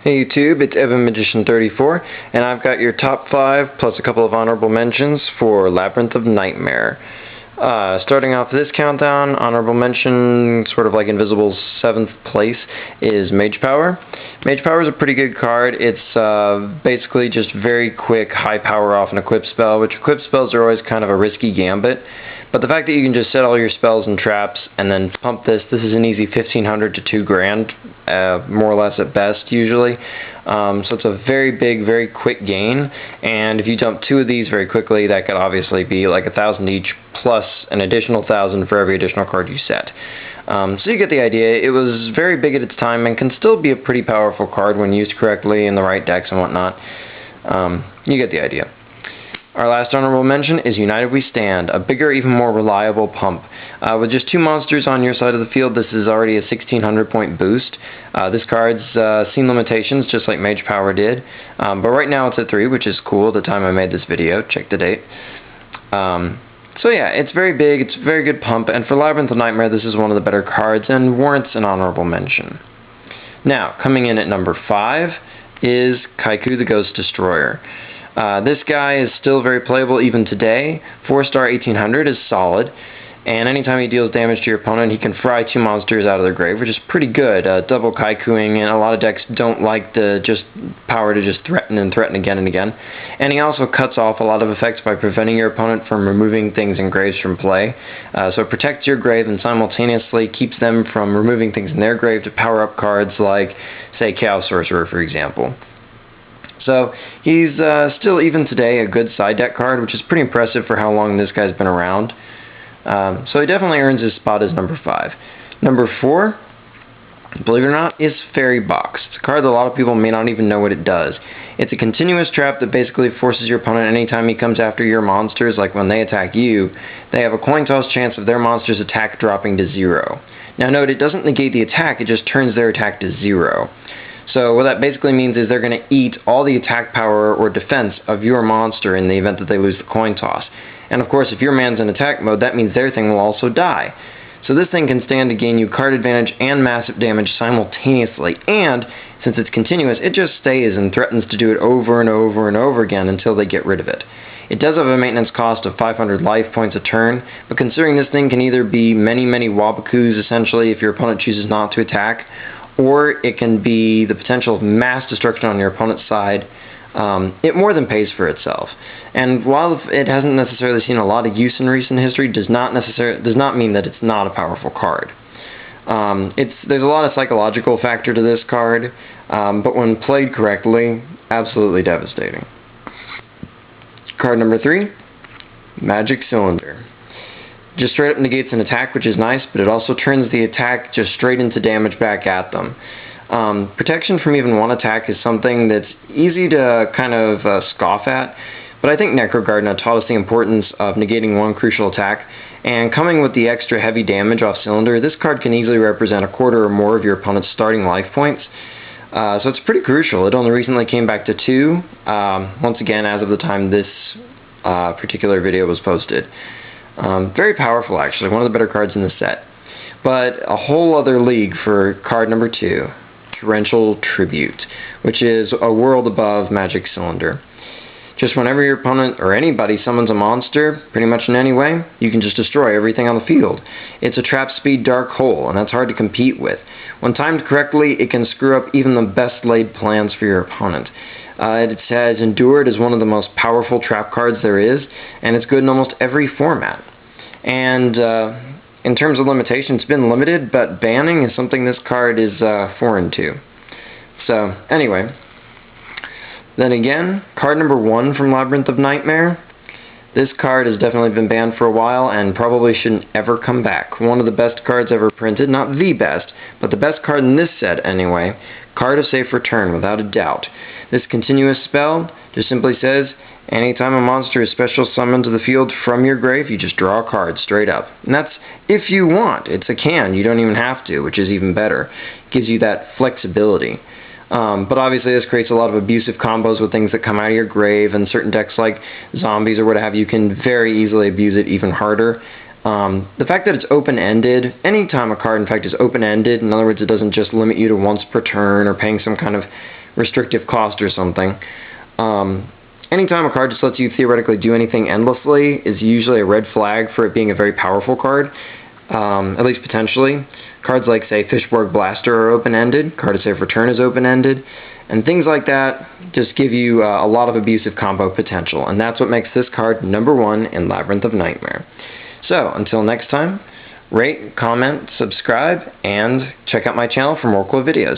Hey YouTube, it's EvanMagician34, and I've got your top 5 plus a couple of honorable mentions for Labyrinth of Nightmare. Starting off this countdown, honorable mention, sort of like Invisible's 7th place, is Mage Power. Mage Power is a pretty good card. It's basically just very quick, high power off an equip spell, which equip spells are always kind of a risky gambit. But the fact that you can just set all your spells and traps and then pump this is an easy 1,500 to 2 grand, more or less at best usually. So it's a very big, very quick gain, and if you dump 2 of these very quickly, that could obviously be like 1,000 each, plus an additional 1,000 for every additional card you set. So you get the idea. It was very big at its time and can still be a pretty powerful card when used correctly in the right decks and whatnot. You get the idea. Our last honorable mention is United We Stand, a bigger, even more reliable pump. With just 2 monsters on your side of the field, this is already a 1,600 point boost. This card's seen limitations, just like Mage Power did, but right now it's at 3, which is cool at the time I made this video. Check the date. So yeah, it's very big, it's a very good pump, and for Labyrinth of Nightmare, this is one of the better cards and warrants an honorable mention. Now, coming in at number 5 is Kaiku the Ghost Destroyer. This guy is still very playable even today. 4-star 1800 is solid, and anytime he deals damage to your opponent, he can fry 2 monsters out of their grave, which is pretty good. Double Kaikuing, and a lot of decks don't like the power to just threaten and threaten again and again. And he also cuts off a lot of effects by preventing your opponent from removing things in graves from play. So it protects your grave and simultaneously keeps them from removing things in their grave to power up cards like, say, Chaos Sorcerer, for example. So he's still, even today, a good side deck card, which is pretty impressive for how long this guy's been around. So he definitely earns his spot as number 5. Number 4, believe it or not, is Fairy Box. It's a card that a lot of people may not even know what it does. It's a continuous trap that basically forces your opponent, anytime he comes after your monsters, like when they attack you, they have a coin toss chance of their monster's attack dropping to 0. Now note, it doesn't negate the attack, it just turns their attack to 0. So what that basically means is they're going to eat all the attack power or defense of your monster in the event that they lose the coin toss. And of course, if your man's in attack mode, that means their thing will also die. So this thing can stand to gain you card advantage and massive damage simultaneously. And since it's continuous, it just stays and threatens to do it over and over and over again until they get rid of it. It does have a maintenance cost of 500 life points a turn, but considering this thing can either be many, many Wabakus, essentially, if your opponent chooses not to attack, or it can be the potential of mass destruction on your opponent's side, it more than pays for itself. And while it hasn't necessarily seen a lot of use in recent history, does not mean that it's not a powerful card. There's a lot of psychological factor to this card, but when played correctly, absolutely devastating. Card number 3, Magic Cylinder. Just straight up negates an attack, which is nice, but it also turns the attack just straight into damage back at them. Protection from even one attack is something that's easy to kind of scoff at, but I think Necrogardna taught us the importance of negating one crucial attack, and coming with the extra heavy damage off Cylinder, this card can easily represent a quarter or more of your opponent's starting life points. So it's pretty crucial. It only recently came back to 2, once again as of the time this particular video was posted. Very powerful, actually, one of the better cards in the set. But a whole other league for card number 2, Torrential Tribute, which is a world above Magic Cylinder. Just whenever your opponent or anybody summons a monster, pretty much in any way, you can just destroy everything on the field. It's a trap speed dark hole, and that's hard to compete with. When timed correctly, it can screw up even the best laid plans for your opponent. It has endured as one of the most powerful trap cards there is, and it's good in almost every format. And in terms of limitations, it's been limited, but banning is something this card is foreign to. So, anyway. Then again, card number 1 from Labyrinth of Nightmare. This card has definitely been banned for a while and probably shouldn't ever come back. One of the best cards ever printed, not the best, but the best card in this set anyway. Card of Safe Return, without a doubt. This continuous spell just simply says, anytime a monster is special summoned to the field from your grave, you just draw a card straight up. And that's if you want. It's a can. You don't even have to, which is even better. It gives you that flexibility. But obviously this creates a lot of abusive combos with things that come out of your grave, and certain decks like zombies or what have you can very easily abuse it even harder. The fact that it's open-ended, anytime a card in fact is open-ended, in other words it doesn't just limit you to once per turn or paying some kind of restrictive cost or something, anytime a card just lets you theoretically do anything endlessly is usually a red flag for it being a very powerful card, at least potentially. Cards like, say, Fishborg Blaster are open-ended, Card of Safe Return is open-ended, and things like that just give you a lot of abusive combo potential, and that's what makes this card number 1 in Labyrinth of Nightmare. So, until next time, rate, comment, subscribe, and check out my channel for more cool videos.